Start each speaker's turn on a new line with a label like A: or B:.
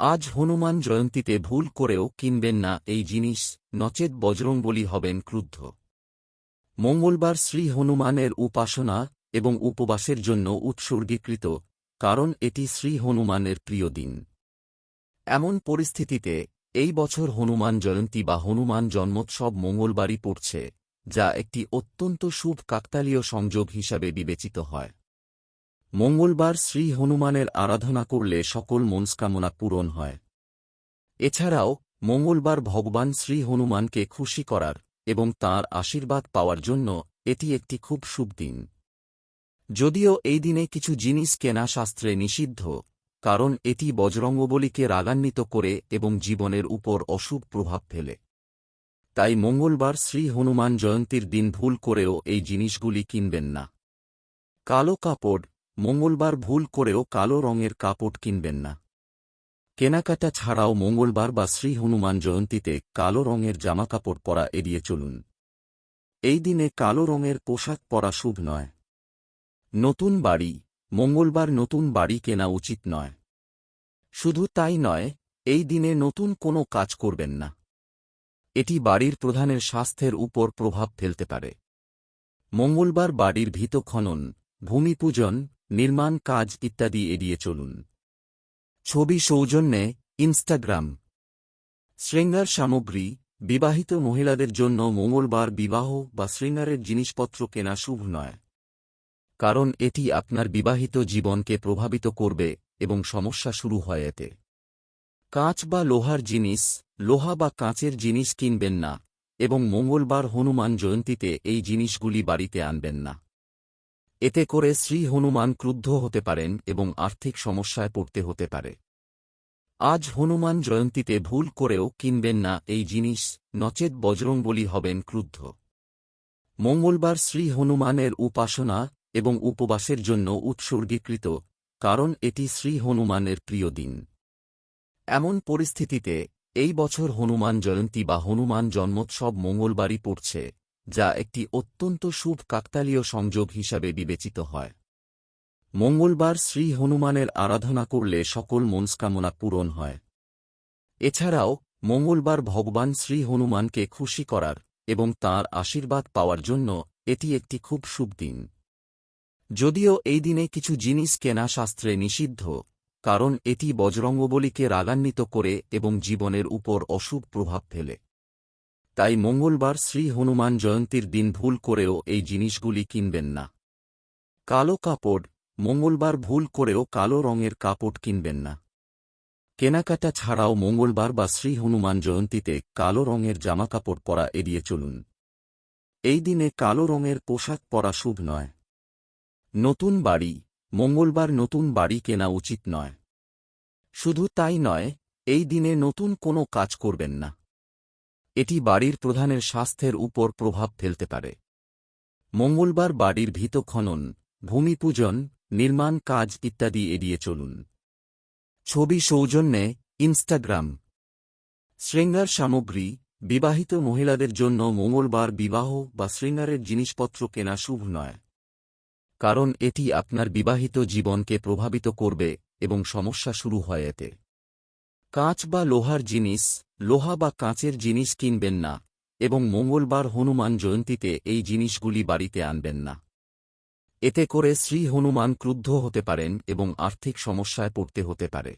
A: আজ হনুমান জয়ন্তীতে ভুল করেও কিনবেন না এই জিনিস, নচেৎ বজরংবলী হবেন ক্রুদ্ধ। মঙ্গলবার শ্রী হনুমানের উপাসনা এবং উপবাসের জন্য উৎসর্গীকৃত, কারণ এটি শ্রী হনুমানের প্রিয় দিন। এমন পরিস্থিতিতে এই বছর হনুমান জয়ন্তী বা হনুমান জন্মোৎসব মঙ্গলবারই পড়ছে, যা একটি অত্যন্ত শুভ কাকতালীয় সংযোগ হিসাবে বিবেচিত হয়। মঙ্গলবার শ্রী হনুমানের আরাধনা করলে সকল মনস্কামনা পূরণ হয়। এছাড়াও মঙ্গলবার ভগবান শ্রী হনুমানকে খুশি করার এবং তাঁর আশীর্বাদ পাওয়ার জন্য এটি একটি খুব শুভ দিন। যদিও এই দিনে কিছু জিনিস কেনা শাস্ত্রে নিষিদ্ধ, কারণ এটি বজরংবলীকে রাগান্বিত করে এবং জীবনের উপর অশুভ প্রভাব ফেলে। তাই মঙ্গলবার শ্রী হনুমান জয়ন্তীর দিন ভুল করেও এই জিনিসগুলি কিনবেন না। কালো কাপড়, মঙ্গলবার ভুল করেও কালো রঙের কাপড় কিনবেন না। কেনাকাটা ছাড়াও মঙ্গলবার বা শ্রী হনুমান জয়ন্তীতে কালো রঙের জামাকাপড় পরা এড়িয়ে চলুন। এই দিনে কালো রঙের পোশাক পরা শুভ নয়। নতুন বাড়ি, মঙ্গলবার নতুন বাড়ি কেনা উচিত নয়। শুধু তাই নয়, এই দিনে নতুন কোনো কাজ করবেন না। এটি বাড়ির প্রধানের স্বাস্থ্যের উপর প্রভাব ফেলতে পারে। মঙ্গলবার বাড়ির ভিত খনন, ভূমিপূজন, নির্মাণ কাজ ইত্যাদি এড়িয়ে চলুন। ছবি সৌজন্যে ইনস্টাগ্রাম। শৃঙ্গার সামগ্রী, বিবাহিত মহিলাদের জন্য মঙ্গলবার বিবাহ বা শৃঙ্গারের জিনিসপত্র কেনা শুভ নয়, কারণ এটি আপনার বিবাহিত জীবনকে প্রভাবিত করবে এবং সমস্যা শুরু হয় এতে। কাঁচ বা লোহার জিনিস, লোহা বা কাঁচের জিনিস কিনবেন না এবং মঙ্গলবার হনুমান জয়ন্তীতে এই জিনিসগুলি বাড়িতে আনবেন না। এতে করে শ্রী হনুমান ক্রুদ্ধ হতে পারেন এবং আর্থিক সমস্যায় পড়তে হতে পারে। আজ হনুমান জয়ন্তীতে ভুল করেও কিনবেন না এই জিনিস, নচেৎ বজরংবলী হবেন ক্রুদ্ধ। মঙ্গলবার শ্রী হনুমানের উপাসনা এবং উপবাসের জন্য উৎসর্গীকৃত, কারণ এটি শ্রী হনুমানের প্রিয় দিন। এমন পরিস্থিতিতে এই বছর হনুমান জয়ন্তী বা হনুমান জন্মোৎসব মঙ্গলবারই পড়ছে, যা একটি অত্যন্ত শুভ কাকতালীয় সংযোগ হিসাবে বিবেচিত হয়। মঙ্গলবার শ্রী হনুমানের আরাধনা করলে সকল মনস্কামনা পূরণ হয়। এছাড়াও মঙ্গলবার ভগবান শ্রী হনুমানকে খুশি করার এবং তাঁর আশীর্বাদ পাওয়ার জন্য এটি একটি খুব শুভ দিন। যদিও এই দিনে কিছু জিনিস কেনা শাস্ত্রে নিষিদ্ধ, কারণ এটি বজরংবলীকে রাগান্বিত করে এবং জীবনের উপর অশুভ প্রভাব ফেলে। তাই মঙ্গলবার শ্রী হনুমান জয়ন্তীর দিন ভুল করেও এই জিনিসগুলি কিনবেন না। কালো কাপড়, মঙ্গলবার ভুল করেও কালো রঙের কাপড় কিনবেন না। কেনাকাটা ছাড়াও মঙ্গলবার বা শ্রী হনুমান জয়ন্তীতে কালো রঙের জামাকাপড় পরা এড়িয়ে চলুন। এই দিনে কালো রঙের পোশাক পরা শুভ নয়। নতুন বাড়ি, মঙ্গলবার নতুন বাড়ি কেনা উচিত নয়। শুধু তাই নয়, এই দিনে নতুন কোনো কাজ করবেন না। এটি বাড়ির প্রধানের স্বাস্থ্যের উপর প্রভাব ফেলতে পারে। মঙ্গলবার বাড়ির ভিত খনন, ভূমিপূজন, নির্মাণ কাজ ইত্যাদি এড়িয়ে চলুন। ছবি সৌজন্যে ইনস্টাগ্রাম। শৃঙ্গার সামগ্রী, বিবাহিত মহিলাদের জন্য মঙ্গলবার বিবাহ বা শৃঙ্গারের জিনিসপত্র কেনা শুভ নয়, কারণ এটি আপনার বিবাহিত জীবনকে প্রভাবিত করবে এবং সমস্যা শুরু হয় এতে। কাঁচ বা লোহার জিনিস, লোহা বা কাঁচের জিনিস কিনবেন না এবং মঙ্গলবার হনুমান জয়ন্তীতে এই জিনিসগুলি বাড়িতে আনবেন না। এতে করে শ্রী হনুমান ক্রুদ্ধ হতে পারেন এবং আর্থিক সমস্যায় পড়তে হতে পারে।